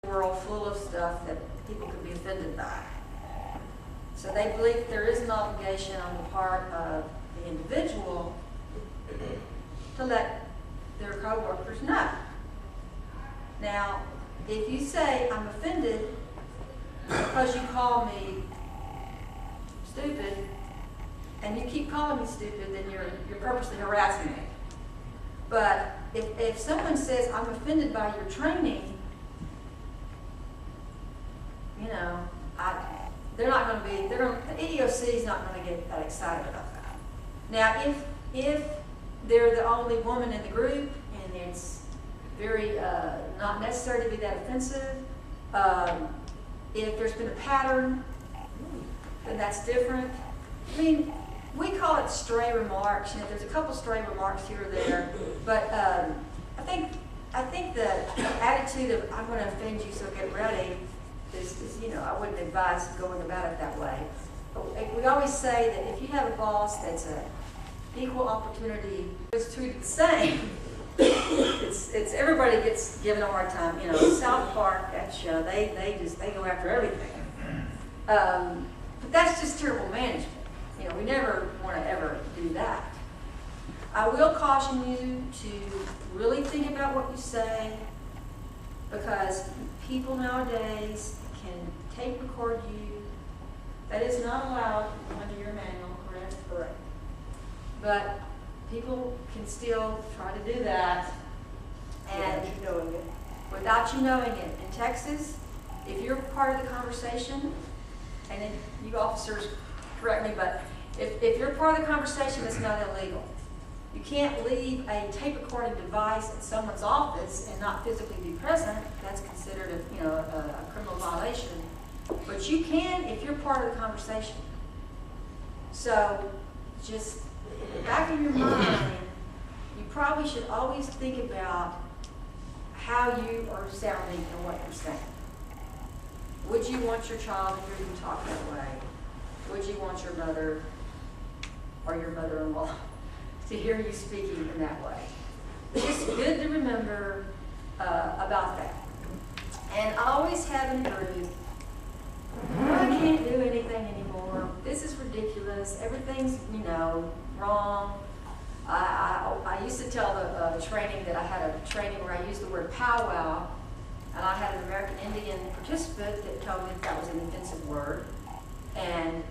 world full of stuff that people could be offended by. So they believe that there is an obligation on the part of the individual to let their coworkers know. Now, if you say, I'm offended because you call me stupid, and you keep calling me stupid, then you're purposely harassing me. But if someone says, I'm offended by your training, you know, they're not going to be, the EEOC is not going to get that excited about that. Now, if they're the only woman in the group, and it's very not necessary to be that offensive, if there's been a pattern, then that's different. I mean, we call it stray remarks. You know, there's a couple stray remarks here or there, but I think the attitude of I'm going to offend you, so get ready, is you know, I wouldn't advise going about it that way. But we always say that if you have a boss that's an equal opportunity, is treated the same. It's everybody gets given a hard time. You know, South Park, that show, they go after everything. But that's just terrible management. You know, we never want to ever do that. I will caution you to really think about what you say, because people nowadays can tape record you. That is not allowed under your manual, correct? Correct. But people can still try to do that, and without you knowing it. In Texas, if you're part of the conversation, and then you officers correct me, but if you're part of the conversation, it's not illegal. You can't leave a tape recording device in someone's office and not physically be present. That's considered a criminal violation. But you can if you're part of the conversation. So just in the back of your mind, you probably should always think about how you are sounding and what you're saying. Would you want your child to hear you talk that way? Would you want your mother or your mother-in-law to hear you speaking in that way? It's just good to remember about that. And I always have in the group, I can't do anything anymore. This is ridiculous. Everything's, you know, wrong. I used to tell the training that I had a training where I used the word powwow, and I had an American Indian participant that told me that was an offensive word. And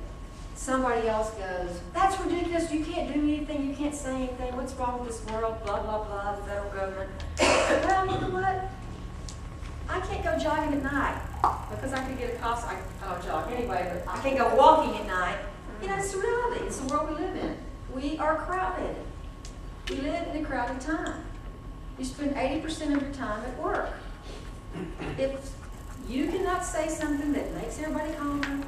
somebody else goes, that's ridiculous, you can't do anything, you can't say anything, what's wrong with this world, blah, blah, blah, the federal government. Well, you know what? I can't go jogging at night because I could get a cost. I don't jog anyway, but I can't go walking at night. You know, it's the reality. It's the world we live in. We are crowded. We live in a crowded time. You spend 80% of your time at work. If you cannot say something that makes everybody calmer,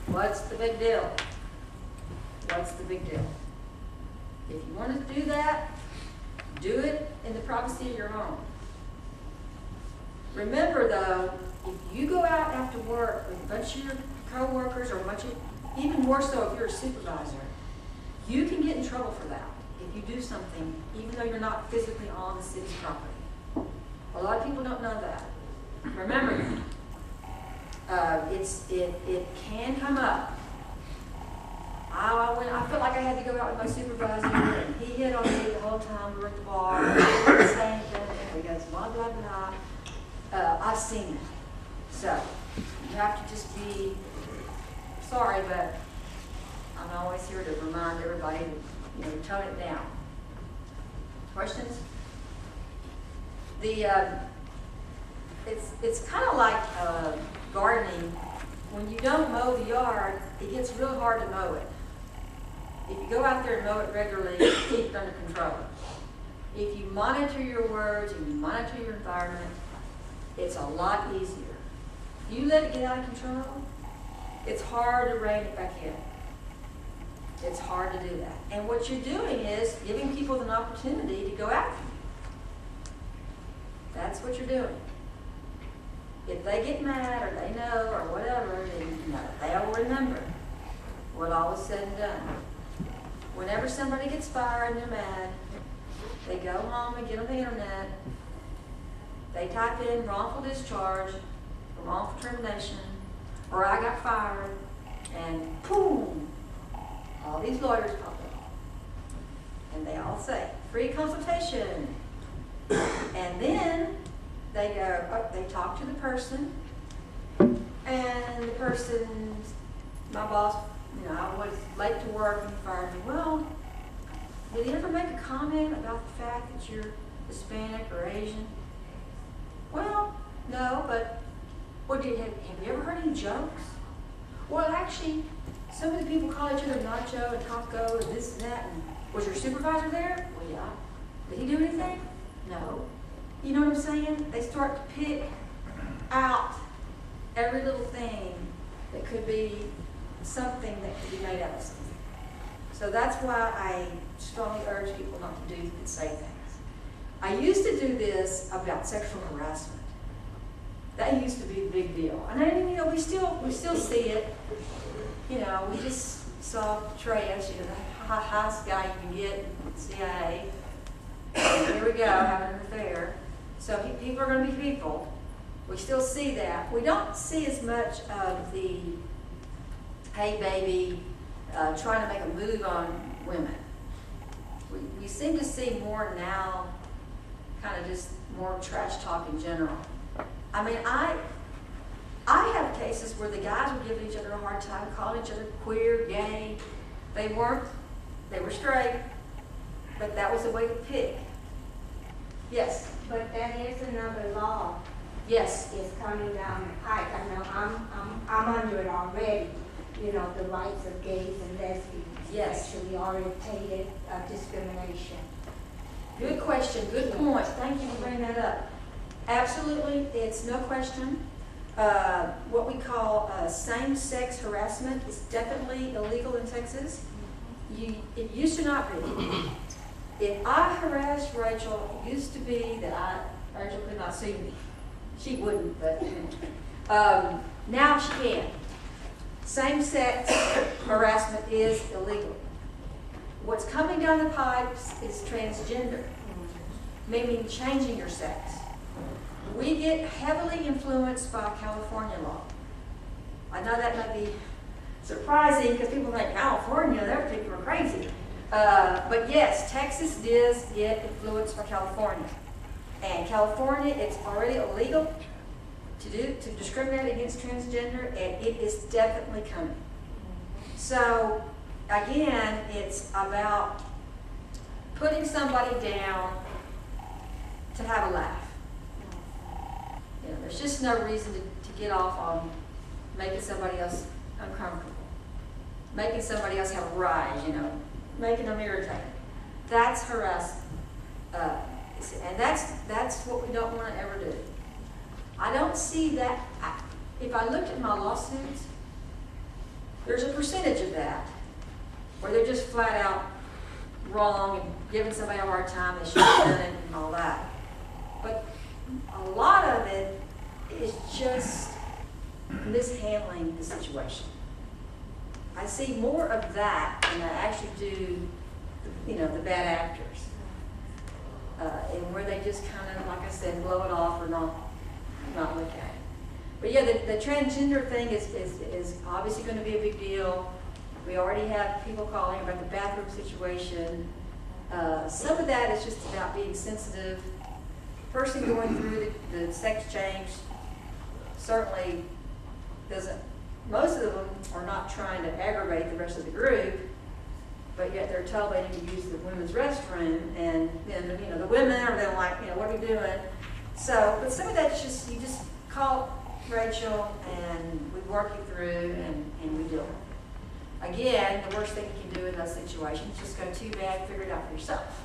what's the big deal? What's the big deal? If you want to do that, do it in the privacy of your home. Remember though, if you go out after work with a bunch of your co-workers or even more so if you're a supervisor, you can get in trouble for that if you do something even though you're not physically on the city's property. A lot of people don't know that. Remember that. It can come up. I felt like I had to go out with my supervisor, and he hit on me the whole time we were at the bar. He didn't say anything. He goes, blah, blah, blah. I've seen it. So you have to just be sorry, but I'm always here to remind everybody to tone it down. Questions? It's kind of like gardening. When you don't mow the yard, it gets real hard to mow it. If you go out there and mow it regularly, you keep it under control. If you monitor your words and you monitor your environment, it's a lot easier. If you let it get out of control, it's hard to rein it back in. It's hard to do that. And what you're doing is giving people an opportunity to go after you. That's what you're doing. If they get mad or they know or whatever, then they'll remember what all was said and done. Whenever somebody gets fired and they're mad, they go home and get on the internet They type in wrongful discharge, or wrongful termination, or I got fired, and boom, all these lawyers pop up. And they all say, free consultation. And then they go, they talk to the person, and the person, my boss, I was late to work and he fired me. Well, did he ever make a comment about the fact that you're Hispanic or Asian? Well, no, but have you ever heard any jokes? Well, actually, some of the people call each other Nacho and Taco and this and that. And was your supervisor there? Well, yeah. Did he do anything? No. You know what I'm saying? They start to pick out every little thing that could be something that could be made out of something. So that's why I strongly urge people not to do and say things. I used to do this about sexual harassment. That used to be a big deal. And then, we still see it. We just saw Petraeus, the highest guy you can get in the CIA. And here we go, having an affair. So people are going to be people. We still see that. We don't see as much of the, hey baby, trying to make a move on women. We seem to see more now, kind of just more trash talk in general. I have cases where the guys were giving each other a hard time, calling each other queer, gay. They were straight, but that was the way to pick. Yes? But then there's another law. Yes. It's coming down the pike. I know I'm under it already. The rights of gays and lesbians. Yes. Sexually orientated discrimination. Good question, good point. Thank you for bringing that up. Absolutely, it's no question. What we call same-sex harassment is definitely illegal in Texas. It used to not be. If I harassed Rachel, it used to be that Rachel could not see me. She wouldn't, but now she can. Same-sex harassment is illegal. What's coming down the pipes is transgender, meaning changing your sex. We get heavily influenced by California law. I know that might be surprising because people think California, their people are crazy. But yes, Texas does get influenced by California. And California, it's already illegal to discriminate against transgender, and it is definitely coming. So again, it's about putting somebody down to have a laugh. There's just no reason to get off on making somebody else uncomfortable, making somebody else have a rise, making them irritated. That's harassment. And that's what we don't want to ever do. I don't see that. If I looked at my lawsuits, there's a percentage of that where they're just flat out wrong and giving somebody a hard time, they shouldn't have done it and all that. But a lot of it is just mishandling the situation. I see more of that than I actually do, the bad actors. And where they just kind of, like I said, blow it off or not look at it. But yeah, the transgender thing is obviously going to be a big deal. We already have people calling about the bathroom situation. Some of that is just about being sensitive. Person going through the sex change certainly doesn't, most of them are not trying to aggravate the rest of the group, but yet they're told they need to use the women's restroom, and then the women are then like, what are we doing? So, but some of that's just, you just call Rachel and we work you through and we deal with it. Again, the worst thing you can do in those situations is just go too bad, figure it out for yourself.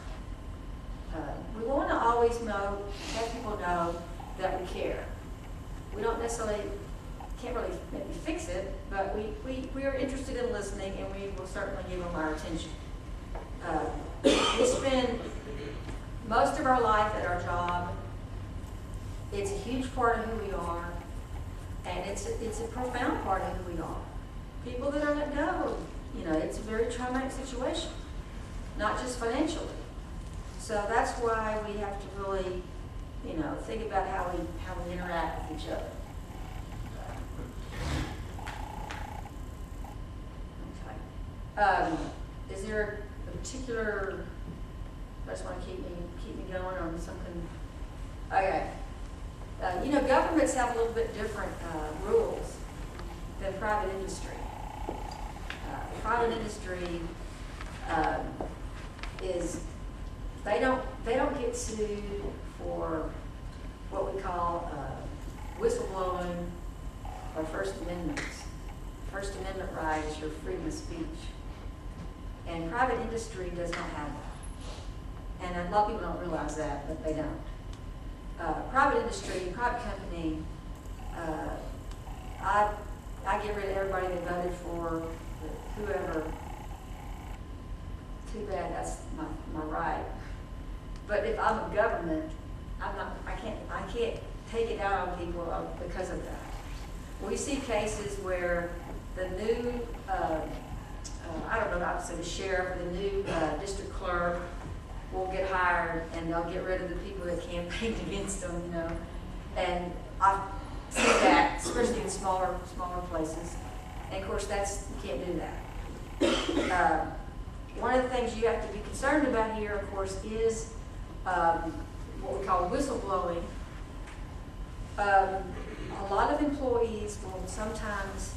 We want to always let people know that we care. We don't necessarily, can't really maybe fix it, but we are interested in listening, and we will certainly give them our attention. We spend most of our life at our job. It's a huge part of who we are, and it's a profound part of who we are. People that are let go, it's a very traumatic situation, not just financially. So that's why we have to really You know, think about how we interact with each other. Okay. Is there a particular, you guys want to keep me going on something? Okay. You know, governments have a little bit different rules than private industry. Private industry is, they don't get sued for what we call whistleblowing or First Amendments. First Amendment right is your freedom of speech. And private industry does not have that. And a lot of people don't realize that, but they don't. Private industry, private company, I get rid of everybody that voted for whoever. Too bad, that's my right. But if I'm a government, I can't take it out on people because of that. We see cases where the new, I don't know, I would say the sheriff or the new district clerk will get hired and they'll get rid of the people that campaigned against them, you know. And I've seen that, especially in smaller places. And of course, you can't do that. One of the things you have to be concerned about here, of course, is what we call whistleblowing. A lot of employees will sometimes